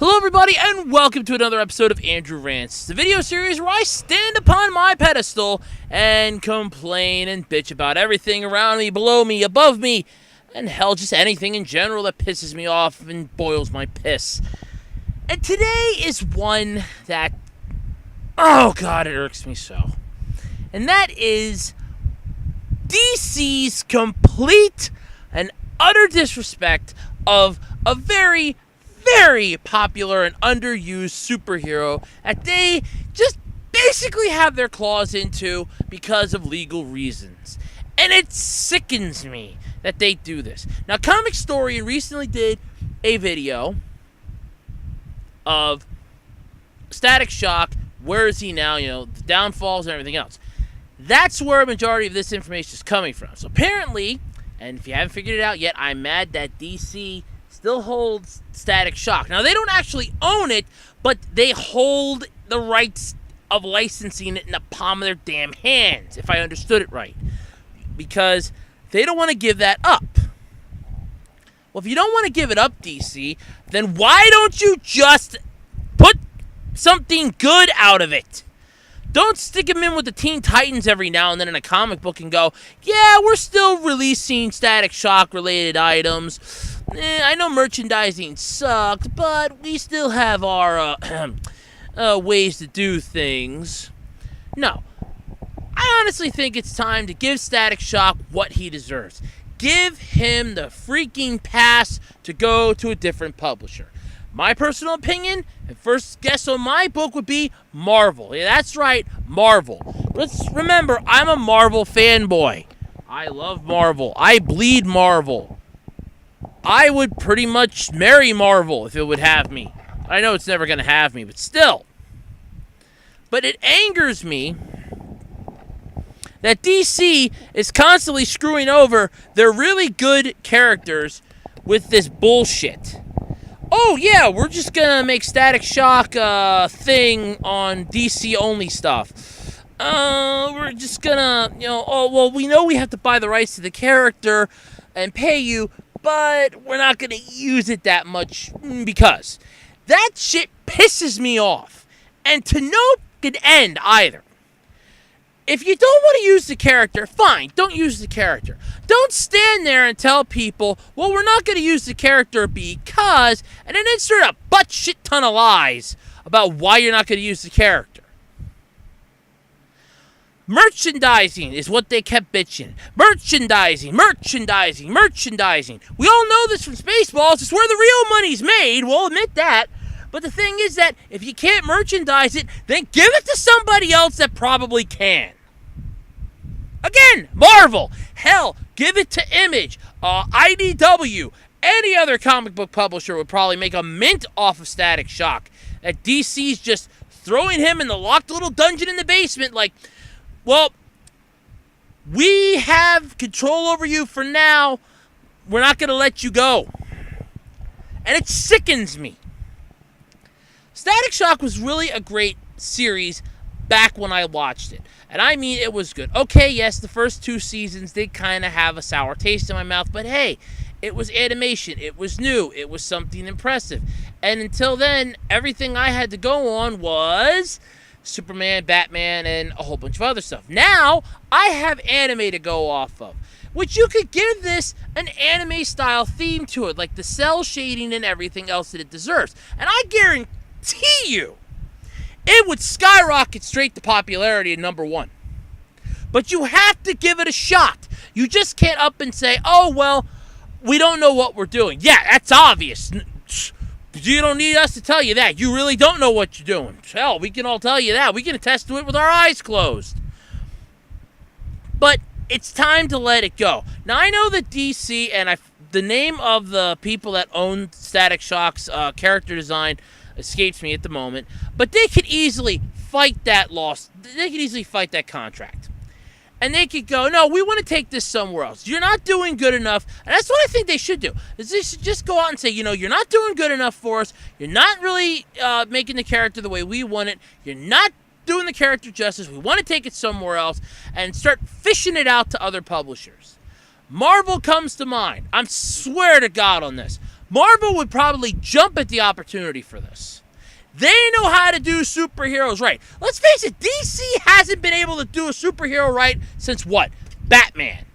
Hello everybody and welcome to another episode of Andrew Rants, the video series where I stand upon my pedestal and complain and bitch about everything around me, below me, above me, and hell, just anything in general that pisses me off and boils my piss. And today is one that, oh god, it irks me so. And that is DC's complete and utter disrespect of a very popular and underused superhero that they just basically have their claws into because of legal reasons. And it sickens me that they do this. Now, Comic Story recently did a video of Static Shock, where is he now, the downfalls and everything else. That's where a majority of this information is coming from. So apparently, and if you haven't figured it out yet, I'm mad that DC still holds Static Shock. Now, they don't actually own it, but they hold the rights of licensing it in the palm of their damn hands, if I understood it right. Because they don't want to give that up. Well, if you don't want to give it up, DC, then why don't you just put something good out of it? Don't stick them in with the Teen Titans every now and then in a comic book and go, yeah, we're still releasing Static Shock-related items. I know merchandising sucked, but we still have our ways to do things. No. I honestly think it's time to give Static Shock what he deserves. Give him the freaking pass to go to a different publisher. My personal opinion, and first guess on my book would be Marvel. Yeah, that's right, Marvel. Let's remember, I'm a Marvel fanboy. I love Marvel. I bleed Marvel. I would pretty much marry Marvel if it would have me. I know it's never going to have me, but still. But it angers me that DC is constantly screwing over their really good characters with this bullshit. Oh, yeah, we're just going to make Static Shock a thing on DC-only stuff. We're just going to, we know we have to buy the rights to the character and pay you, but we're not going to use it that much because that shit pisses me off. And to no good end either. If you don't want to use the character, fine, don't use the character. Don't stand there and tell people, well, we're not going to use the character because, and then insert a butt shit ton of lies about why you're not going to use the character. Merchandising is what they kept bitching. Merchandising. We all know this from Spaceballs. It's where the real money's made. We'll admit that. But the thing is that if you can't merchandise it, then give it to somebody else that probably can. Again, Marvel. Hell, give it to Image, IDW. Any other comic book publisher would probably make a mint off of Static Shock. That DC's just throwing him in the locked little dungeon in the basement like, well, we have control over you for now. We're not going to let you go. And it sickens me. Static Shock was really a great series back when I watched it. And I mean, it was good. Okay, yes, the first 2 seasons did kind of have a sour taste in my mouth. But hey, it was animation. It was new. It was something impressive. And until then, everything I had to go on was Superman, Batman, and a whole bunch of other stuff. Now, I have anime to go off of, which you could give this an anime-style theme to it, like the cell shading and everything else that it deserves. And I guarantee you, it would skyrocket straight to popularity at number 1. But you have to give it a shot. You just can't up and say, oh, well, we don't know what we're doing. Yeah, that's obvious. You don't need us to tell you that. You really don't know what you're doing. Hell, we can all tell you that. We can attest to it with our eyes closed. But it's time to let it go. Now, I know that DC, and the name of the people that own Static Shock's character design escapes me at the moment, but they could easily fight that loss. They could easily fight that contract. And they could go, no, we want to take this somewhere else. You're not doing good enough. And that's what I think they should do. Is they should just go out and say, you're not doing good enough for us. You're not really making the character the way we want it. You're not doing the character justice. We want to take it somewhere else. And start fishing it out to other publishers. Marvel comes to mind. I swear to God on this. Marvel would probably jump at the opportunity for this. They know how to do superheroes right. Let's face it, DC hasn't been able to do a superhero right since what? Batman.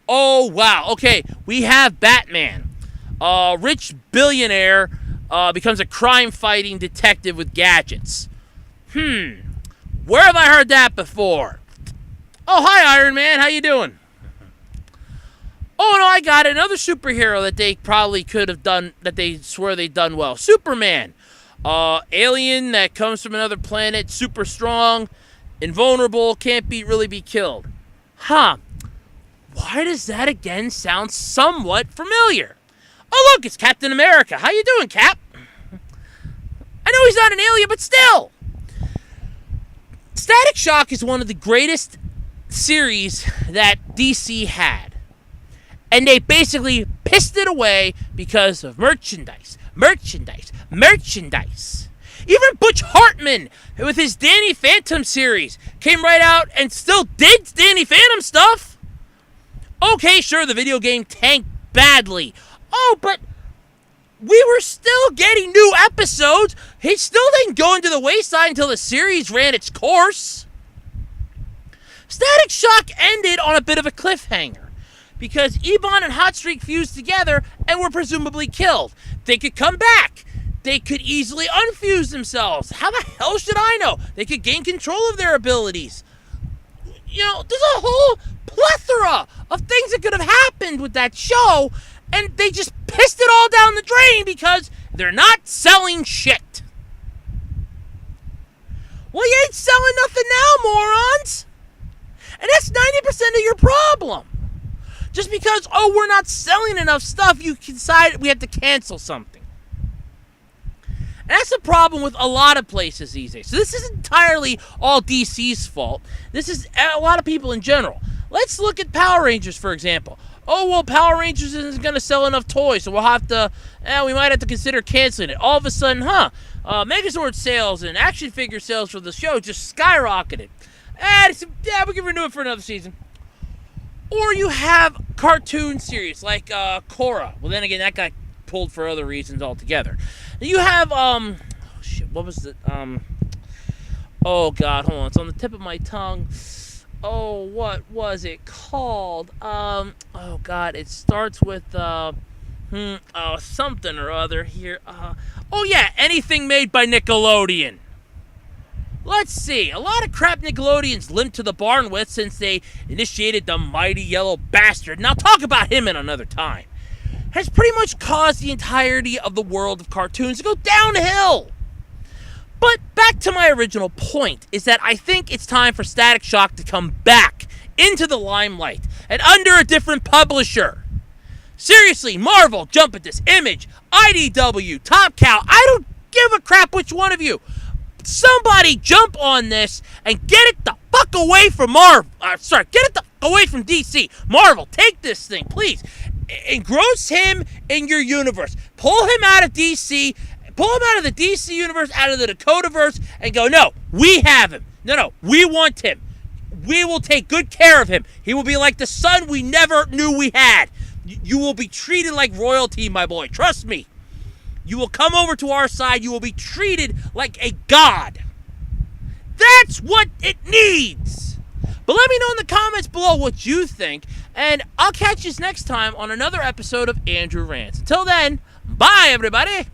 Oh, wow. Okay, we have Batman. Rich billionaire becomes a crime-fighting detective with gadgets. Where have I heard that before? Oh, hi, Iron Man. How you doing? Oh, no, I got it. Another superhero that they probably could have done, that they swear they've done well. Superman. Alien that comes from another planet, super strong, invulnerable, can't really be killed. Why does that again sound somewhat familiar? Oh, look, it's Captain America. How you doing, Cap? I know he's not an alien, but still. Static Shock is one of the greatest series that DC had. And they basically pissed it away because of merchandise. Even Butch Hartman, with his Danny Phantom series, came right out and still did Danny Phantom stuff. Okay, sure, the video game tanked badly. Oh, but we were still getting new episodes. It still didn't go into the wayside until the series ran its course. Static Shock ended on a bit of a cliffhanger because Ebon and Hotstreak fused together and were presumably killed. They could come back. They could easily unfuse themselves. How the hell should I know? They could gain control of their abilities. You know, there's a whole plethora of things that could have happened with that show, and they just pissed it all down the drain because they're not selling shit. Well, you ain't selling nothing now, morons. And that's 90% of your problem. Just because, we're not selling enough stuff, you decide we have to cancel something. And that's the problem with a lot of places these days. So this isn't entirely all DC's fault. This is a lot of people in general. Let's look at Power Rangers, for example. Oh, well, Power Rangers isn't going to sell enough toys, so we'll have to, we might have to consider canceling it. All of a sudden, Megazord sales and action figure sales for the show just skyrocketed. We can renew it for another season. Or you have cartoon series like Korra. Well, then again, that got pulled for other reasons altogether. You have, what was it? Oh, God, hold on. It's on the tip of my tongue. Oh, what was it called? Oh, God, it starts with, something or other here. Anything made by Nickelodeon. Let's see. A lot of crap Nickelodeon's limped to the barn with since they initiated the Mighty Yellow Bastard, and I'll talk about him in another time, has pretty much caused the entirety of the world of cartoons to go downhill. But back to my original point, is that I think it's time for Static Shock to come back into the limelight and under a different publisher. Seriously, Marvel, jump at this. Image, IDW, Top Cow, I don't give a crap which one of you. Somebody jump on this and get it the fuck away from Marvel. Get it the away from DC. Marvel, take this thing, please. Engross him in your universe. Pull him out of DC. Pull him out of the DC universe, out of the Dakotaverse, and go, no, we have him. No, we want him. We will take good care of him. He will be like the son we never knew we had. You will be treated like royalty, my boy. Trust me. You will come over to our side. You will be treated like a god. That's what it needs. But let me know in the comments below what you think. And I'll catch you next time on another episode of Andrew Rants. Until then, bye, everybody.